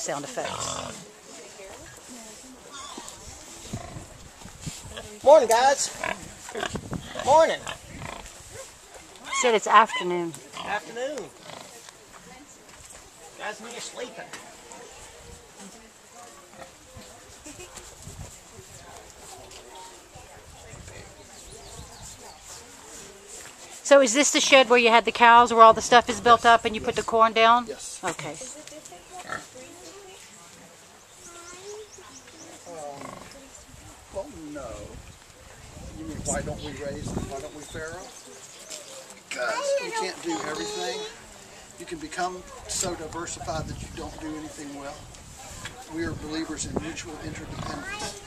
sound effects. Morning, guys. Morning. Said it's afternoon. Afternoon. Guys need to sleeping. So is this the shed where you had the cows, where all the stuff is built up and you put the corn down? Yes. Okay. Well, no. You mean, why don't we farrow? Because you can't do everything. You can become so diversified that you don't do anything well. We are believers in mutual interdependence.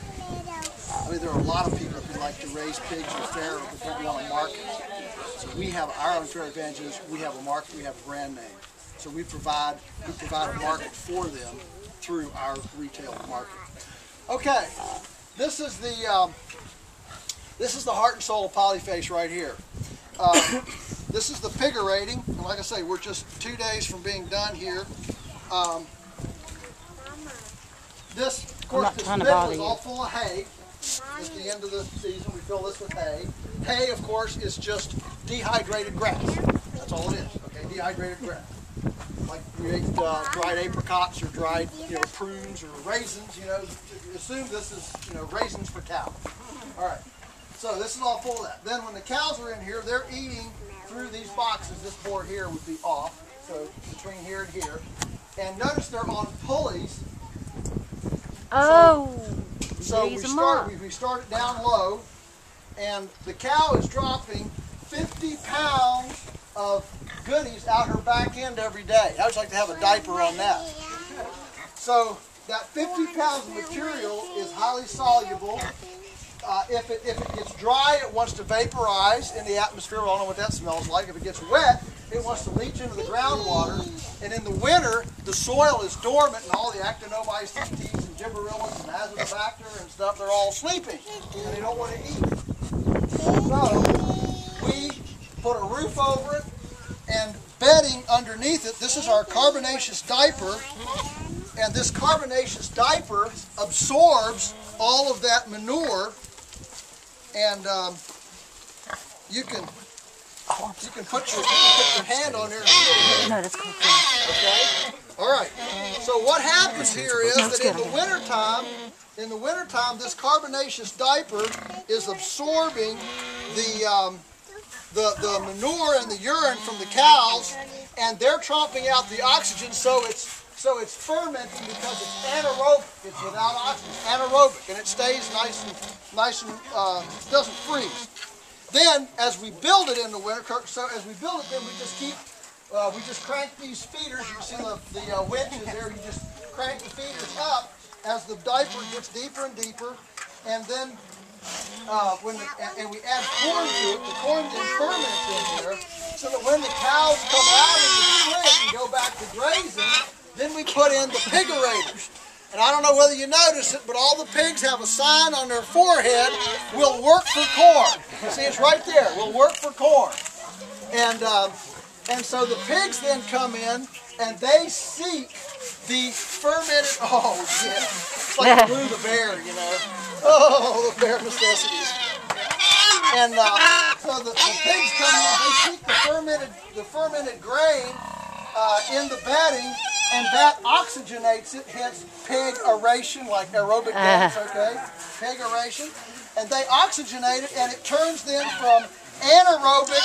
I mean, there are a lot of people who like to raise pigs or farrow, but don't want a market. So we have our own farrow advantages. We have a market. We have a brand name. So we provide a market for them through our retail market. Okay, this is the heart and soul of Polyface right here. This is the pigaerating, and like I say, we're just 2 days from being done here. This, of course, this middle is all full of hay. At the end of the season, we fill this with hay. Hay, of course, is just dehydrated grass. That's all it is. Okay, dehydrated grass. Like we ate dried apricots or dried, prunes or raisins. Assume this is, raisins for cows. All right. So this is all full of that. Then when the cows are in here, they're eating through these boxes. This board here would be off, so between here and here. And notice they're on pulleys. Oh, so we start it down low, and the cow is dropping 50 pounds of goodies out her back end every day. I would like to have a diaper on that. So that 50 pounds of material is highly soluble. If it gets dry, it wants to vaporize in the atmosphere. I don't know what that smells like. If it gets wet, it wants to leach into the groundwater. And in the winter, the soil is dormant, and all the actinomyces, and gibberellins, and azotobacter and stuff, they're all sleeping, and they don't want to eat. So we put a roof over it and bedding underneath it. This is our carbonaceous diaper, and this carbonaceous diaper absorbs all of that manure. And you can put your hand on there and feel it. No, that's cool. Okay? All right. So what happens here is that in the wintertime, this carbonaceous diaper is absorbing the manure and the urine from the cows, and they're tromping out the oxygen, so it's fermenting because it's anaerobic. It's without oxygen. It's anaerobic, and it stays nice and doesn't freeze. Then, as we build it in the winter, then we just crank these feeders. You can see the winches there. You just crank the feeders up as the diaper gets deeper and deeper, and then we add corn to it. The corn then ferments in here, so that when the cows come out of the spring and go back to grazing, then we put in the pigaerators. And I don't know whether you notice it, but all the pigs have a sign on their forehead, "We'll work for corn." See, it's right there, "We'll work for corn." And so the pigs then come in and they seek the fermented, oh yeah, it's like Blue the bear, Oh, the bear necessities. And so the pigs come in, they seek the fermented grain in the bedding, and that oxygenates it, hence pigaeration, like aerobic dance, okay? Pigaeration. And they oxygenate it, and it turns then from anaerobic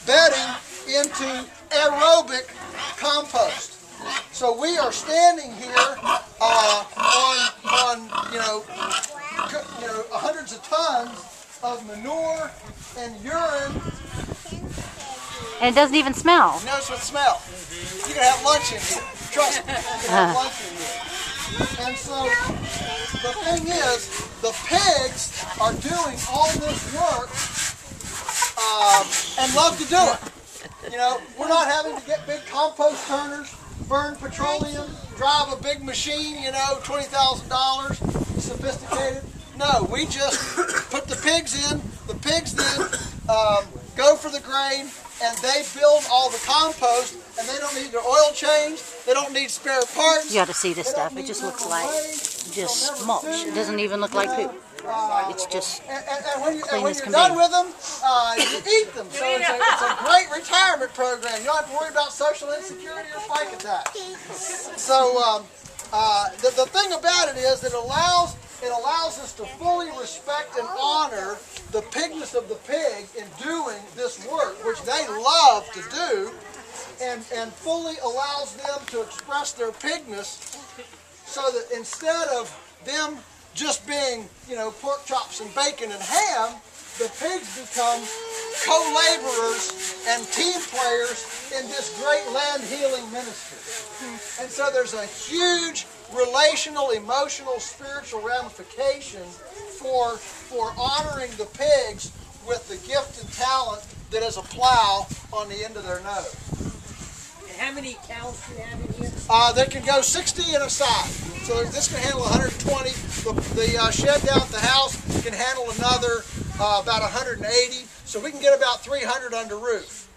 bedding into aerobic compost. So we are standing here on hundreds of tons of manure and urine. And it doesn't even smell. You notice what smell? You can have lunch in here. Trust me, you can have lunch in here. And so the thing is, the pigs are doing all this work and love to do it. We're not having to get big compost turners, burn petroleum, drive a big machine, $20,000, sophisticated. No, we just put the pigs in. The pigs then go for the grain, and they build all the compost, and they don't need their oil changed, they don't need spare parts. You ought to see this stuff. It just looks like just mulch. It doesn't even look like poop. It's just And when clean as you're can done be. with them, you eat them. So it's a great retirement program. You don't have to worry about social insecurity or spike attacks. So the thing about it is that it allows us to fully respect and honor the pigness of the pig in doing this work, which they love to do, and fully allows them to express their pigness, so that instead of them just being, pork chops and bacon and ham, the pigs become co-laborers and team players in this great land healing ministry. And so there's a huge relational, emotional, spiritual ramification for honoring the pigs with the gift and talent that is a plow on the end of their nose. And how many cows do you have in here? They can go 60 in a side. So this can handle 120. The shed down at the house can handle another about 180. So we can get about 300 under roof.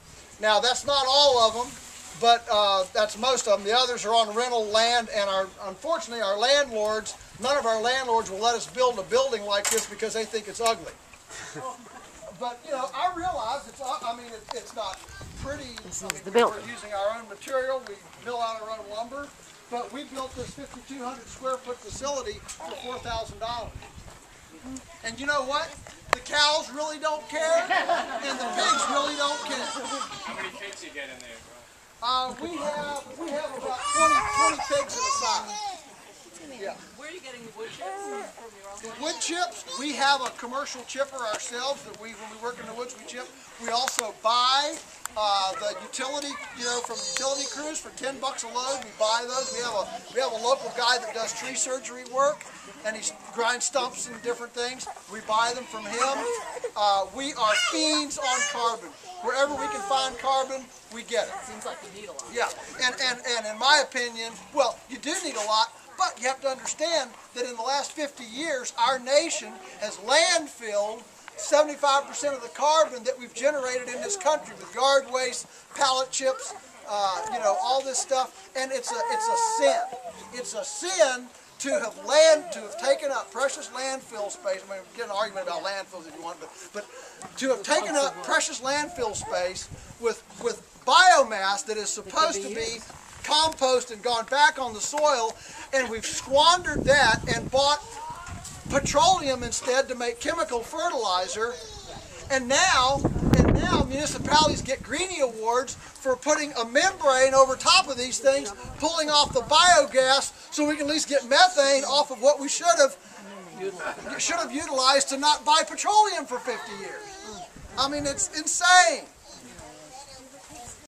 Now that's not all of them, but that's most of them. The others are on rental land, and unfortunately our landlords, none of our landlords will let us build a building like this because they think it's ugly. But I realize it's not pretty. the building. We're using our own material. We mill out our own lumber. But we built this 5,200 square foot facility for $4,000. And you know what? The cows really don't care, and the pigs really don't care. How many pigs do you get in there, bro? We have about 20 pigs in a side. Yeah. Where are you getting the wood chips? From your own? The wood chips, we have a commercial chipper ourselves that when we work in the woods, we chip. We also buy the utility, from utility crews for $10 a load. We buy those. We have a local guy that does tree surgery work, and he grinds stumps and different things. We buy them from him. We are fiends on carbon. Wherever we can find carbon, we get it. Seems like you need a lot. Yeah, and in my opinion, well, you do need a lot, but you have to understand that in the last 50 years, our nation has landfilled 75% of the carbon that we've generated in this country with yard waste, pallet chips, all this stuff, and it's a sin. It's a sin to have taken up precious landfill space. I mean, we get an argument about landfills if you want, but to have taken up precious landfill space with biomass that is supposed to be compost and gone back on the soil, and we've squandered that and bought petroleum instead to make chemical fertilizer, and now municipalities get Greenie Awards for putting a membrane over top of these things, pulling off the biogas so we can at least get methane off of what we should have utilized to not buy petroleum for 50 years. I mean, it's insane.